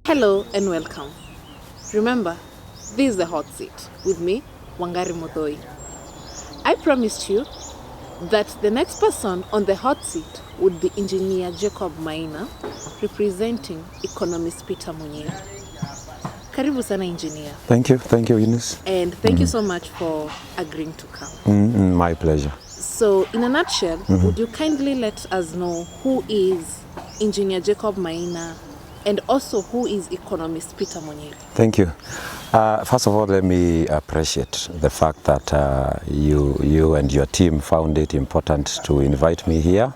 Hello and welcome. Remember, this is the hot seat with me, Wangari Muthoi. I promised you that the next person on the hot seat would be Engineer Jacob Maina, representing economist Peter Munyiri. Karibu sana engineer. Thank you, Eunice. And thank you so much for agreeing to come. My pleasure. So, in a nutshell, would you kindly let us know who is Engineer Jacob Maina and also who is economist Peter Munyiri? Thank you. First of all, let me appreciate the fact that you and your team found it important to invite me here.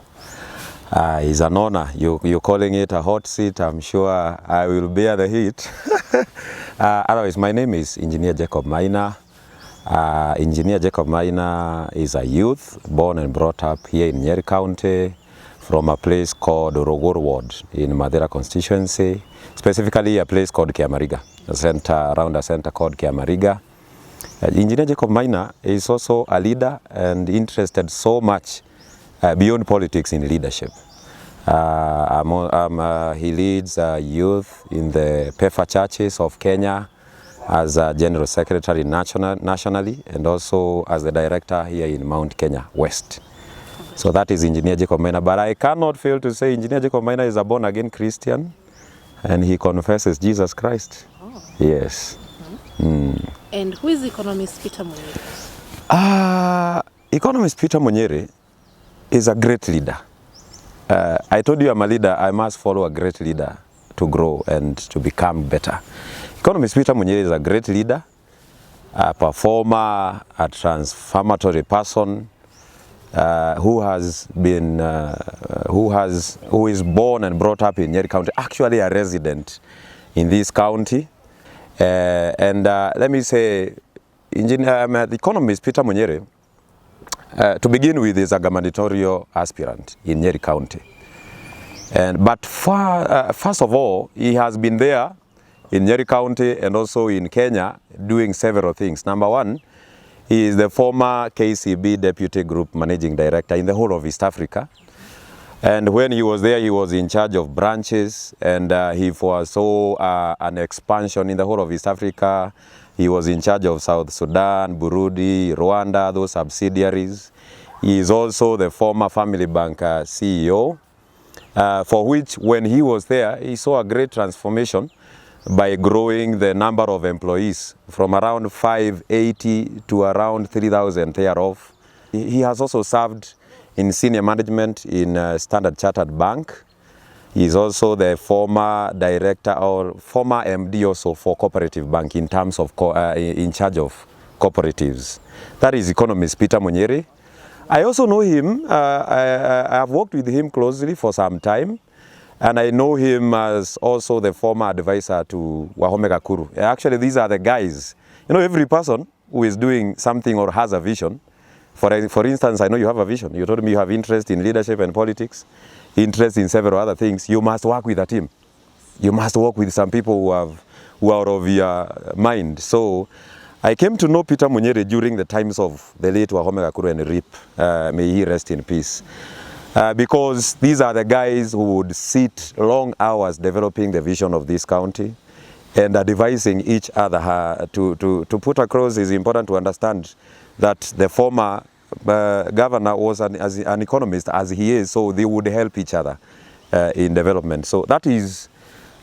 It's an honor. You're calling it a hot seat. I'm sure I will bear the heat. Otherwise, my name is Engineer Jacob Maina. Engineer Jacob Maina is a youth born and brought up here in Nyeri County from a place called Orogoro Ward in Madera constituency, specifically a place called Kiamariga, around a center called Kiamariga. Engineer Jacob Maina is also a leader and interested so much beyond politics in leadership. He leads youth in the PEFA churches of Kenya as a General Secretary nationally and also as the Director here in Mount Kenya West. So that is Engineer Jacob Maina. But I cannot fail to say Engineer Jacob Maina is a born-again Christian and he confesses Jesus Christ. Oh. Yes. And who is economist Peter Munyiri? Economist Peter Munyiri is a great leader. I told you I'm a leader, I must follow a great leader to grow and to become better. Economist Peter Munyiri is a great leader, a performer, a transformatory person who is born and brought up in Nyeri County, actually a resident in this county. Let me say, the economist Peter Munyiri, to begin with, is a gubernatorial aspirant in Nyeri County. But first of all, he has been there in Nyeri County and also in Kenya doing several things. Number one, he is the former KCB Deputy Group Managing Director in the whole of East Africa. And when he was there, he was in charge of branches and he foresaw an expansion in the whole of East Africa. He was in charge of South Sudan, Burundi, Rwanda, those subsidiaries. He is also the former Family Bank CEO, for which when he was there, he saw a great transformation by growing the number of employees from around 580 to around 3,000 thereof. He has also served in senior management in Standard Chartered Bank. He is also the former director or former MD also for Cooperative Bank in terms of in charge of cooperatives. That is economist Peter Munyiri. I also know him. I have worked with him closely for some time, and I know him as also the former advisor to Wahome Gakuru. Actually, these are the guys. You know, every person who is doing something or has a vision. For instance, I know you have a vision. You told me you have interest in leadership and politics, interest in several other things. You must work with a team. You must work with some people who are of your mind. So I came to know Peter Munyiri during the times of the late Wahome Gakuru and RIP. May he rest in peace. Because these are the guys who would sit long hours developing the vision of this county and advising each other. To put across, is important to understand that the former governor was an economist as he is, so they would help each other in development. So that is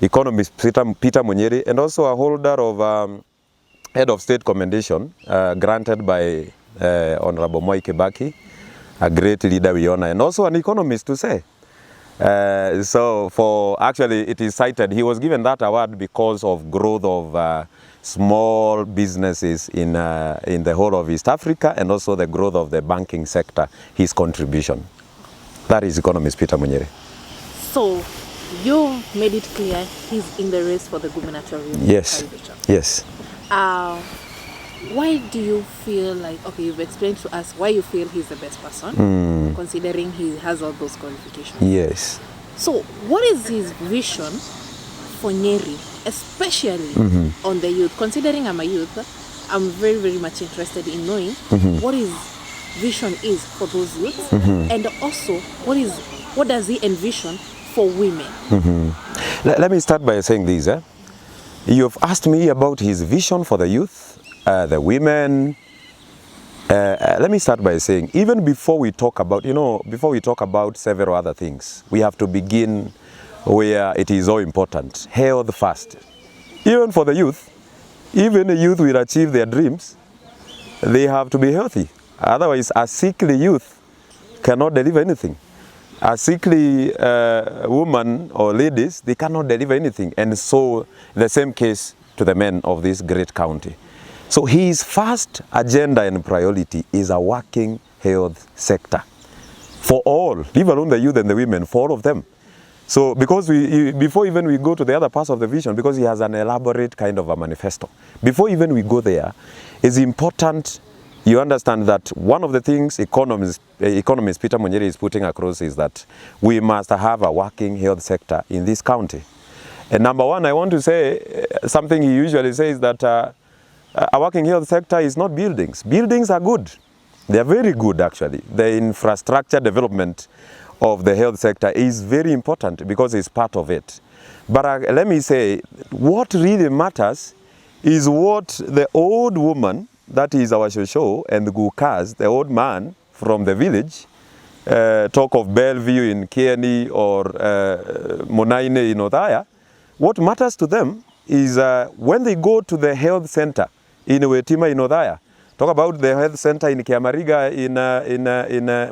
economist Peter Munyiri, and also a holder of head of state commendation granted by Honorable Mwai Kibaki, a great leader we honor, and also an economist to say. Actually it is cited, he was given that award because of growth of small businesses in the whole of East Africa and also the growth of the banking sector, his contribution. That is economist Peter Munyiri. So, you made it clear he's in the race for the gubernatorial. Yes, yes. Why do you feel like, okay, you've explained to us why you feel he's the best person, considering he has all those qualifications. Yes. So, what is his vision for Nyeri, especially on the youth? Considering I'm a youth, I'm very, very much interested in knowing what is vision is for those youths, and also what does he envision for women? Let me start by saying this. You've asked me about his vision for the youth, the women. Let me start by saying, even before we talk about, before we talk about several other things, we have to begin where it is so important. Health first. Even for the youth, even the youth will achieve their dreams, they have to be healthy. Otherwise, a sickly youth cannot deliver anything. A sickly woman or ladies, they cannot deliver anything. And so the same case to the men of this great county. So his first agenda and priority is a working health sector for all, leave alone the youth and the women, for all of them. So because before even we go to the other parts of the vision, because he has an elaborate kind of a manifesto, before even we go there, it's important you understand that one of the things economist Peter Munyiri is putting across is that we must have a working health sector in this county. And number one, I want to say something he usually says, that a working health sector is not buildings. Buildings are good. They are very good, actually. The infrastructure development of the health sector is very important because it's part of it. But let me say, what really matters is what the old woman, that is our Shosho, and Gukas, the old man from the village, talk of Bellevue in Kieni or Monaine in Othaya, what matters to them is when they go to the health center in Wetima in Othaya, talk about the health center in Kiamariga in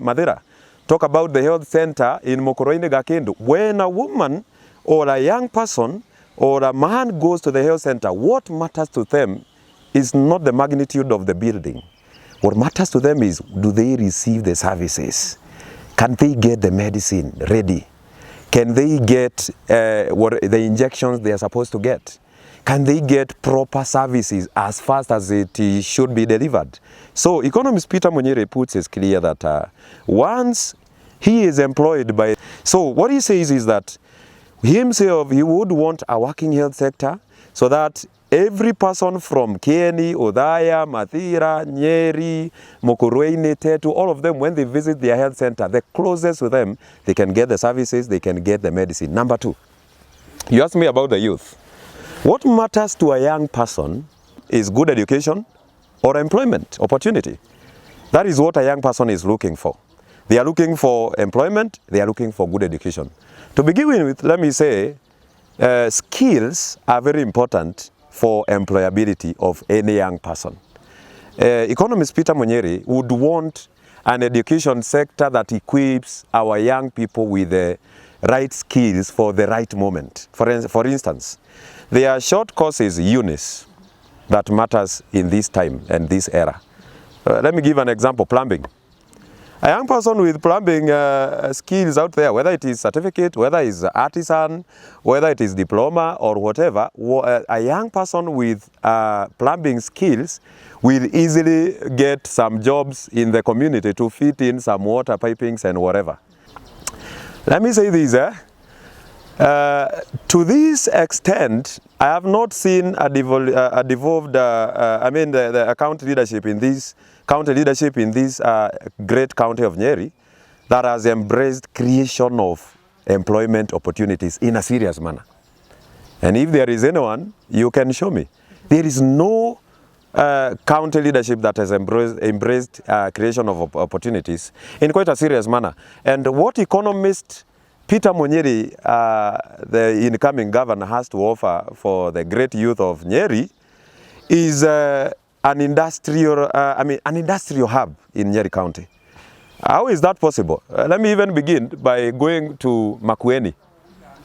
Madeira, talk about the health center in Mokoroine Gakendo. When a woman or a young person or a man goes to the health center, what matters to them is not the magnitude of the building. What matters to them is, do they receive the services? Can they get the medicine ready? Can they get the injections they are supposed to get? Can they get proper services as fast as it should be delivered? So economist Peter Munyiri puts it clear that once he is employed by... So what he says is that himself, he would want a working health sector so that every person from Kieni, Othaya, Mathira, Nyeri, Mokuruene, Tetu, all of them, when they visit their health center, the closest to them, they can get the services, they can get the medicine. Number two, you asked me about the youth. What matters to a young person is good education or employment opportunity. That is what a young person is looking for. They are looking for employment, they are looking for good education. To begin with, let me say, skills are very important for employability of any young person. Economist Peter Munyiri would want an education sector that equips our young people with the right skills for the right moment. For instance, there are short courses, UNIS, that matters in this time and this era. Let me give an example, plumbing. A young person with plumbing skills out there, whether it is certificate, whether it is artisan, whether it is diploma or whatever, a young person with plumbing skills will easily get some jobs in the community to fit in some water pipings and whatever. Let me say this, to this extent, I have not seen the county leadership in this great county of Nyeri that has embraced creation of employment opportunities in a serious manner. And if there is anyone, you can show me. There is no county leadership that has embraced creation of opportunities in quite a serious manner. And what economist Peter Munyiri, the incoming governor, has to offer for the great youth of Nyeri is an industrial hub in Nyeri County. How is that possible? Let me even begin by going to Makueni.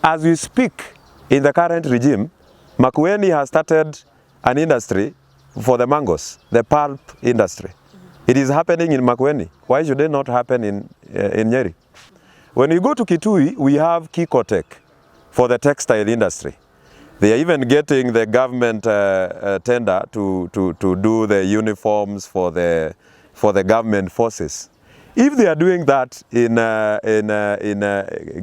As we speak, in the current regime, Makueni has started an industry for the mangoes, the pulp industry. It is happening in Makueni. Why should it not happen in Nyeri? When you go to Kitui, we have Kikotech for the textile industry. They are even getting the government tender to do the uniforms for the government forces. If they are doing that in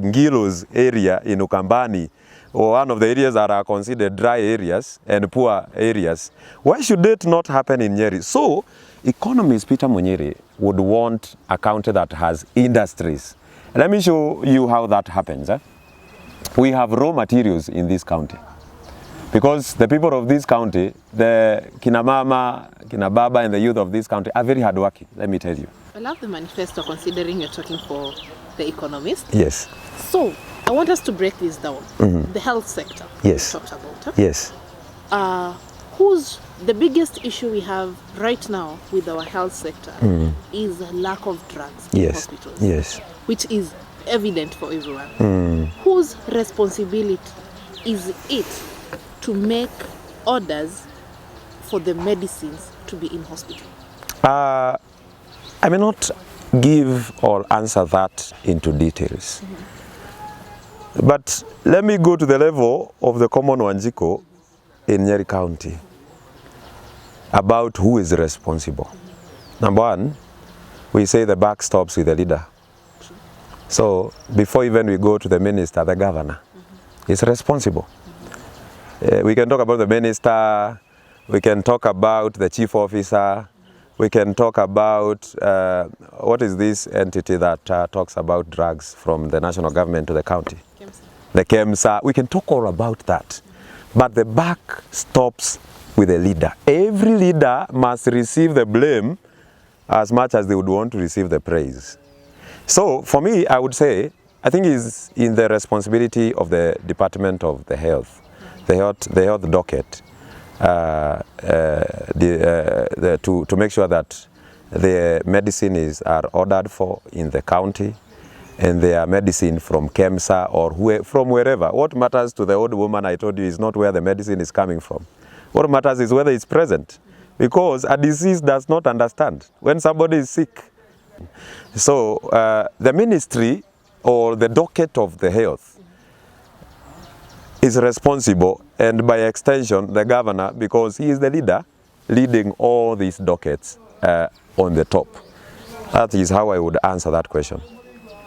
Ngilo's area in Ukambani, or one of the areas that are considered dry areas and poor areas, why should it not happen in Nyeri? So, economist Peter Munyiri would want a county that has industries. Let me show you how that happens. We have raw materials in this county. Because the people of this county, the kina mama, kina baba and the youth of this county are very hardworking, let me tell you. I love the manifesto considering you're talking for the economist. Yes. So, I want us to break this down. The health sector. Yes. We talked about. Yes. Who's the biggest issue we have right now with our health sector is lack of drugs in hospitals. Yes. Which is evident for everyone. Whose responsibility is it to make orders for the medicines to be in hospital? I may not give or answer that into details. But let me go to the level of the common Wanjiko in Nyeri County about who is responsible. Number one, we say the buck stops with the leader. So before even we go to the minister, the governor is responsible. We can talk about the minister, we can talk about the chief officer, we can talk about what is this entity that talks about drugs from the national government to the county? KEMSA. The KEMSA. We can talk all about that. But the buck stops with the leader. Every leader must receive the blame as much as they would want to receive the praise. So for me, I would say, I think it's in the responsibility of the Department of the Health, the health docket, to make sure that the medicine are ordered for in the county, and they are medicine from KEMSA or from wherever. What matters to the old woman, I told you, is not where the medicine is coming from. What matters is whether it's present, because a disease does not understand when somebody is sick. So the ministry or the docket of the health is responsible, and by extension the governor, because he is the leader leading all these dockets on the top. That is how I would answer that question.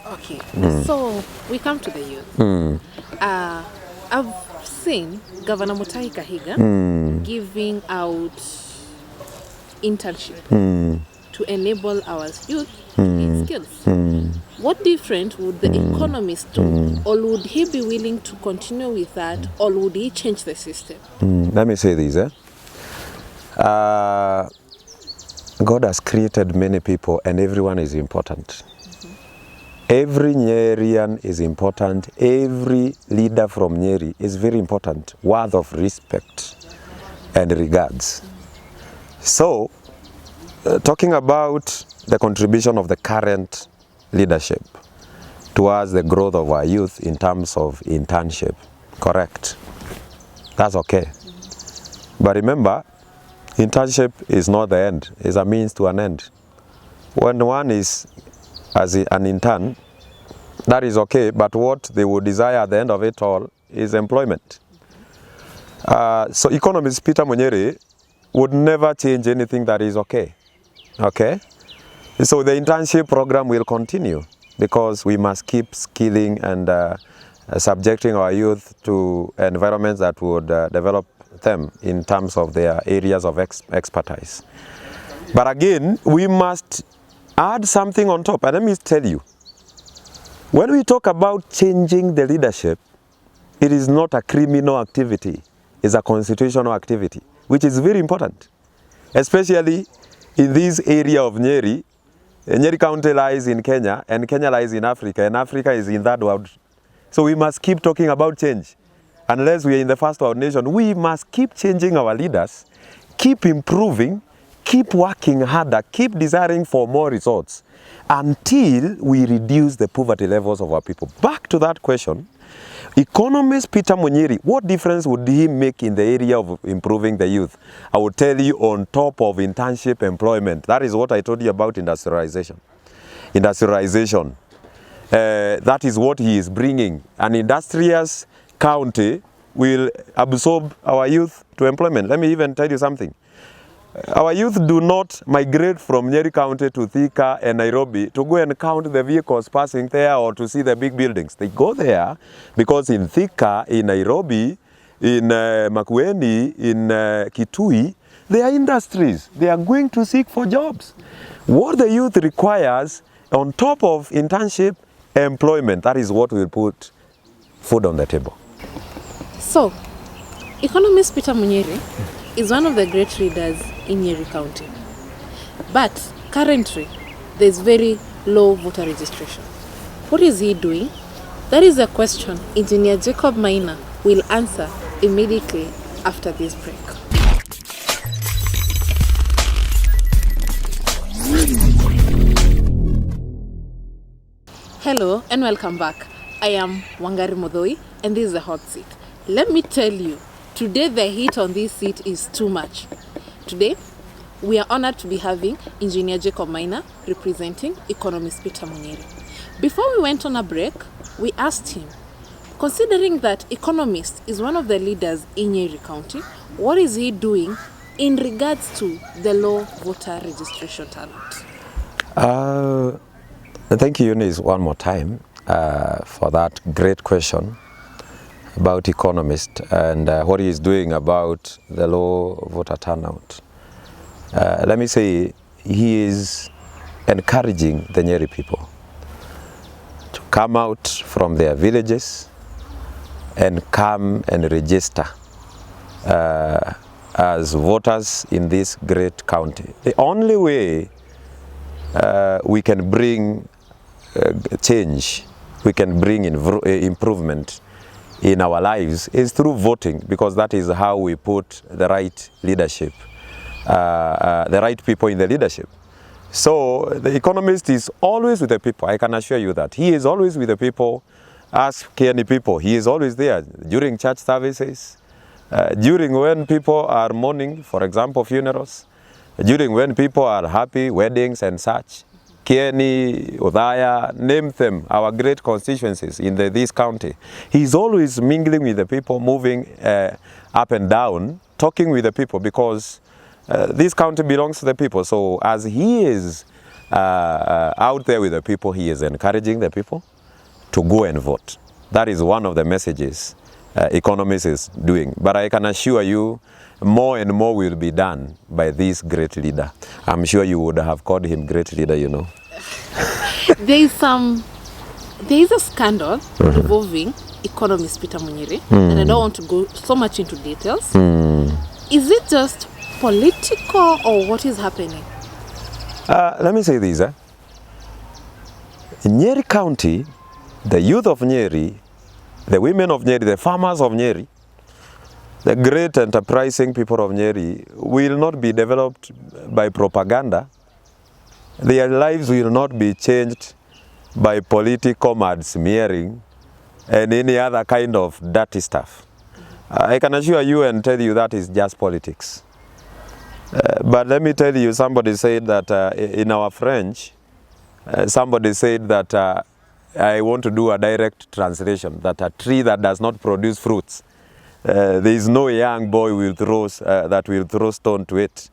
Okay, so we come to the youth. I've seen Governor Mutahi Kahiga giving out internship to enable our youth to gain skills. What different would the economist do? Or would he be willing to continue with that, or would he change the system? Let me say this. God has created many people and everyone is important. Every Nyerian is important. Every leader from Nyeri is very important, worth of respect and regards. So, talking about the contribution of the current leadership towards the growth of our youth in terms of internship, correct. That's okay. But remember, internship is not the end, it's a means to an end. When one is as an intern, that is okay, but what they would desire at the end of it all is employment. So economist Peter Munyiri would never change anything that is okay. Okay? So the internship program will continue because we must keep skilling and subjecting our youth to environments that would develop them in terms of their areas of expertise. But again, we must add something on top. And let me tell you, when we talk about changing the leadership, it is not a criminal activity, it's a constitutional activity, which is very important, especially in this area of Nyeri. Nyeri County lies in Kenya, and Kenya lies in Africa, and Africa is in third world. So we must keep talking about change. Unless we are in the first world nation, we must keep changing our leaders, keep improving, keep working harder, keep desiring for more results until we reduce the poverty levels of our people. Back to that question, economist Peter Munyiri, what difference would he make in the area of improving the youth? I will tell you, on top of internship employment. That is what I told you about industrialization. Industrialization, that is what he is bringing. An industrious county will absorb our youth to employment. Let me even tell you something. Our youth do not migrate from Nyeri County to Thika and Nairobi to go and count the vehicles passing there or to see the big buildings. They go there because in Thika, in Nairobi, in Makueni, in Kitui, they are industries. They are going to seek for jobs. What the youth requires on top of internship, employment, that is what will put food on the table. So, economist Peter Munyiri is one of the great leaders in Nyeri County. But currently, there's very low voter registration. What is he doing? That is a question Engineer Jacob Maina will answer immediately after this break. Hello and welcome back. I am Wangari Muthoi and this is the hot seat. Let me tell you, today the heat on this seat is too much. Today, we are honored to be having Engineer Jacob Maina representing economist Peter Munyiri. Before we went on a break, we asked him, considering that economist is one of the leaders in Nyeri County, what is he doing in regards to the low voter registration turnout? Thank you, Eunice, one more time for that great question about economist and what he is doing about the low voter turnout. Let me say, he is encouraging the Nyeri people to come out from their villages and come and register as voters in this great county. The only way we can bring change, we can bring improvement in our lives is through voting, because that is how we put the right leadership, the right people in the leadership. So the economist is always with the people. I can assure you that. He is always with the people. Ask Kieni people. He is always there during church services, during when people are mourning, for example, funerals, during when people are happy, weddings and such. Kieni, Othaya, name them, our great constituencies in this county. He's always mingling with the people, moving up and down, talking with the people, because this county belongs to the people. So as he is out there with the people, he is encouraging the people to go and vote. That is one of the messages economists is doing. But I can assure you, more and more will be done by this great leader. I'm sure you would have called him great leader, you know. There is a scandal involving economist Peter Munyiri, and I don't want to go so much into details. Is it just political or what is happening? Let me say this. In Nyeri County, the youth of Nyeri, the women of Nyeri, the farmers of Nyeri, the great enterprising people of Nyeri will not be developed by propaganda. Their lives will not be changed by political mud smearing and any other kind of dirty stuff. I can assure you and tell you that is just politics. But let me tell you, somebody said that in our French, somebody said that I want to do a direct translation, that a tree that does not produce fruits, there is no young boy that will throw stone to it.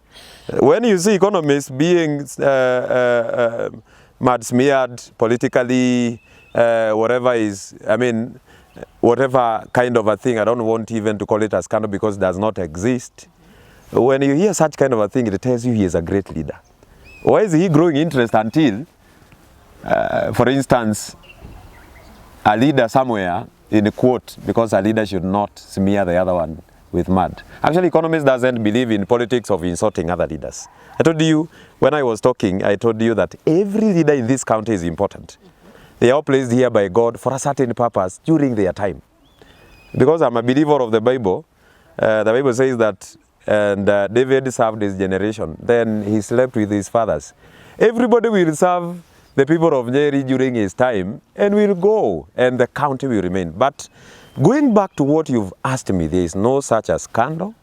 When you see economists being mud smeared politically, whatever kind of a thing, I don't want even to call it a scandal because it does not exist. When you hear such kind of a thing, it tells you he is a great leader. Why is he growing interest until, for instance, a leader somewhere in a quote, because a leader should not smear the other one with mud. Actually, economists doesn't believe in politics of insulting other leaders. I told you, when I was talking, I told you that every leader in this county is important. They are all placed here by God for a certain purpose during their time. Because I'm a believer of the Bible says that, and David served his generation, then he slept with his fathers. Everybody will serve the people of Nyeri during his time and will go, and the county will remain. But going back to what you've asked me, there is no such a scandal,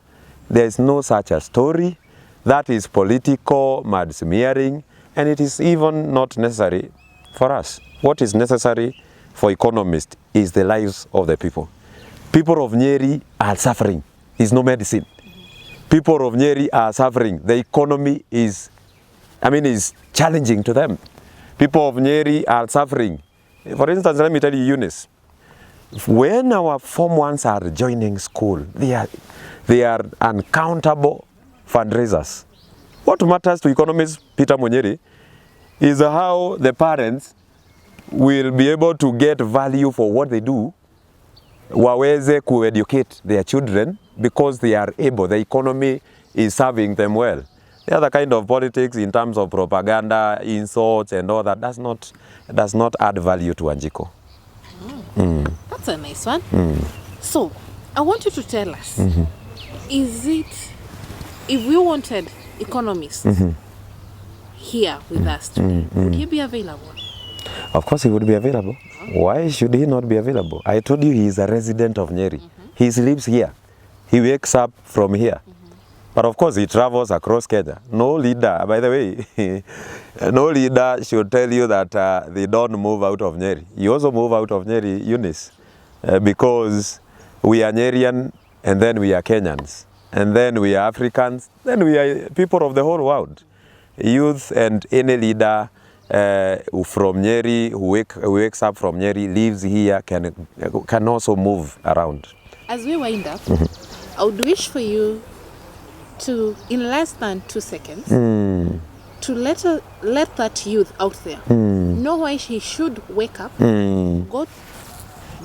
there is no such a story. That is political mud smearing, and it is even not necessary for us. What is necessary for economists is the lives of the people. People of Nyeri are suffering. There is no medicine. People of Nyeri are suffering. The economy is challenging to them. People of Nyeri are suffering. For instance, let me tell you, Eunice, when our Form 1s are joining school, they are uncountable fundraisers. What matters to economist Peter Munyeri is how the parents will be able to get value for what they do, waweze educate their children because they are able, the economy is serving them well. The other kind of politics in terms of propaganda, insults and all that does not add value to Wanjiku. That's a nice one. So, I want you to tell us, is it, if we wanted economists here with us today, would he be available? Of course he would be available. Why should he not be available? I told you he is a resident of Nyeri. He lives here. He wakes up from here. But of course he travels across Kenya. No leader, by the way, no leader should tell you that they don't move out of Nyeri. You also move out of Nyeri, Eunice, because we are Nyerian and then we are Kenyans. And then we are Africans, then we are people of the whole world. Youth and any leader from Nyeri, who wakes up from Nyeri, lives here, can also move around. As we wind up, I would wish for you to, in less than 2 seconds, to let that youth out there know why he should wake up, go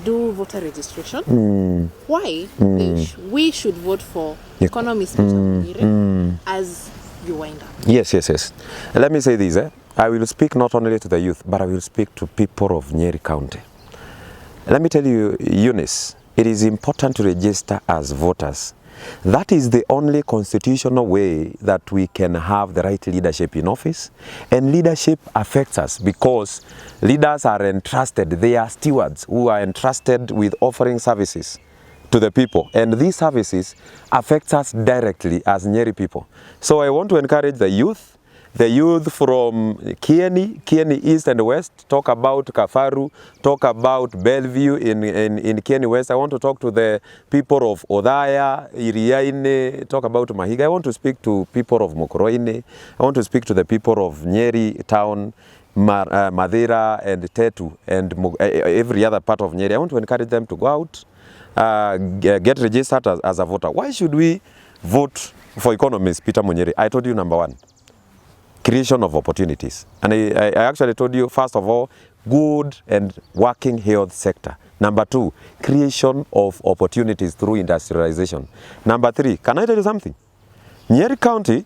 do voter registration, why we should vote for economist Peter Munyeri as you wind up. Yes. Let me say this. I will speak not only to the youth, but I will speak to people of Nyeri County. Let me tell you, Eunice, it is important to register as voters. That is the only constitutional way that we can have the right leadership in office. And leadership affects us because leaders are entrusted, they are stewards who are entrusted with offering services to the people. And these services affect us directly as Nyeri people. So I want to encourage the youth from Kieni East and West, talk about Kafaru, talk about Bellevue in Kieni West. I want to talk to the people of Odaya, Iriaine, talk about Mahiga. I want to speak to people of Mokoroine. I want to speak to the people of Nyeri town, Madeira and Tetu and every other part of Nyeri. I want to encourage them to go out, get registered as a voter. Why should we vote for economist Peter Munyeri? I told you number one, creation of opportunities. And I actually told you, first of all, good and working health sector. Number two, creation of opportunities through industrialization. Number three, can I tell you something? Nyeri County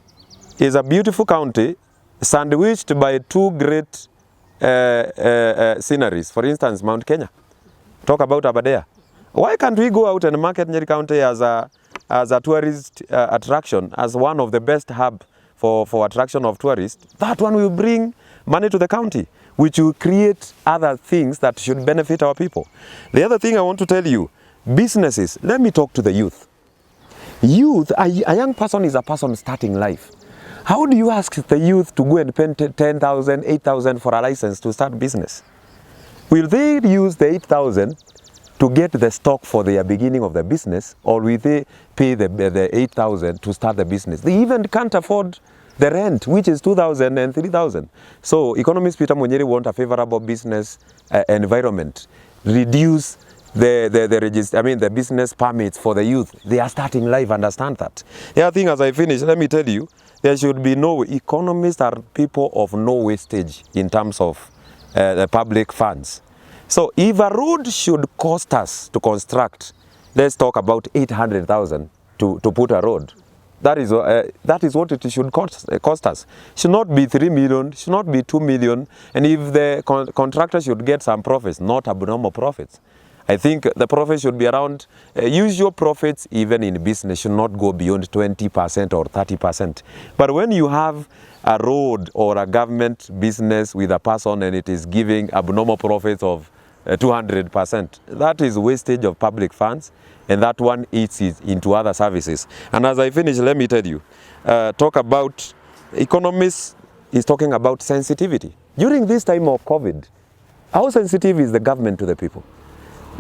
is a beautiful county sandwiched by two great sceneries. For instance, Mount Kenya. Talk about Aberdare. Why can't we go out and market Nyeri County as a tourist attraction, as one of the best hubs for attraction of tourists? That one will bring money to the county, which will create other things that should benefit our people. The other thing I want to tell you, businesses. Let me talk to the youth. Youth, a young person is a person starting life. How do you ask the youth to go and pay 10,000, 8,000 for a license to start business? Will they use the 8,000 to get the stock for their beginning of the business, or will they pay the 8,000 to start the business? They even can't afford the rent, which is 2,000 and 3,000. So economist Peter Munyeri want a favorable business environment. Reduce the business permits for the youth. They are starting life, understand that. The other thing, as I finish, let me tell you, there should be no, economists are people of no wastage in terms of the public funds. So if a road should cost us to construct, let's talk about 800,000 to put a road. That is what it should cost us. Should not be 3 million, should not be 2 million. And if the contractor should get some profits, not abnormal profits. I think the profit should be around, usual profits even in business should not go beyond 20% or 30%. But when you have a road or a government business with a person and it is giving abnormal profits of 200%, that is wastage of public funds, and that one eats it into other services. And as I finish, let me tell you, talk about, economists is talking about sensitivity. During this time of COVID, how sensitive is the government to the people?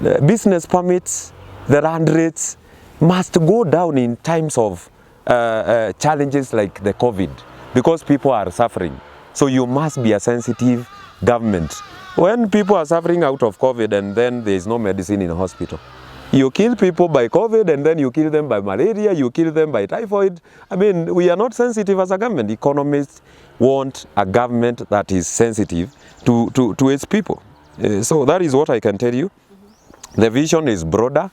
The business permits, the run rates must go down in times of challenges like the COVID, because people are suffering. So you must be a sensitive government. When people are suffering out of COVID and then there is no medicine in a hospital, you kill people by COVID and then you kill them by malaria, you kill them by typhoid. I mean, we are not sensitive as a government. Economists want a government that is sensitive to its people. So that is what I can tell you. The vision is broader.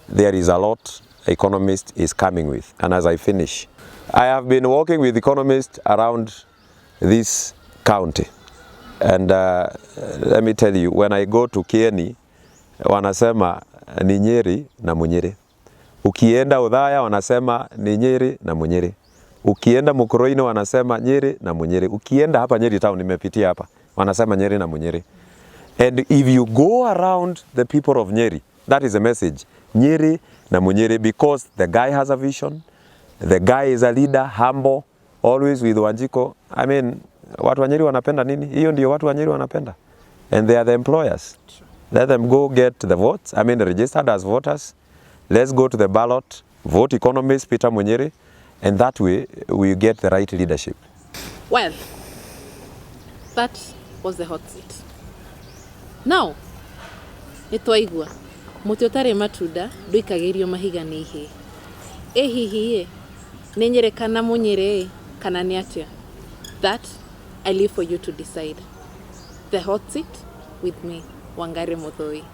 There is a lot economist is coming with. And as I finish, I have been working with economists around this county. And let me tell you, when I go to Kieni, wanasema ni Nyeri na Munyeri. Ukienda Udhaya wanasema ni Nyeri na Munyeri. Ukienda Mukurweini wanasema Nyeri na Munyeri. Ukienda hapa Nyeri town, nimepitia hapa, wanasema Nyeri na Munyeri. And if you go around the people of Nyeri, that is a message. Nyeri na Munyeri, because the guy has a vision. The guy is a leader, humble, always with Wanjiko. I mean, watu wa Nyeri wanapenda nini? Hiyo ndio watu wa Nyeri wanapenda. And they are the employers. Let them go get the votes. I mean, registered as voters. Let's go to the ballot, vote economist Peter Munyeri, and that way we get the right leadership. Well, that was the hot seat. Now, nitwaigua muti utari matunda nduikagirio mahiga ni ihe. Hihi ni Nyeri kana Munyeri kana ni atia? That I leave for you to decide. The hot seat with me, Wangari Muthoi.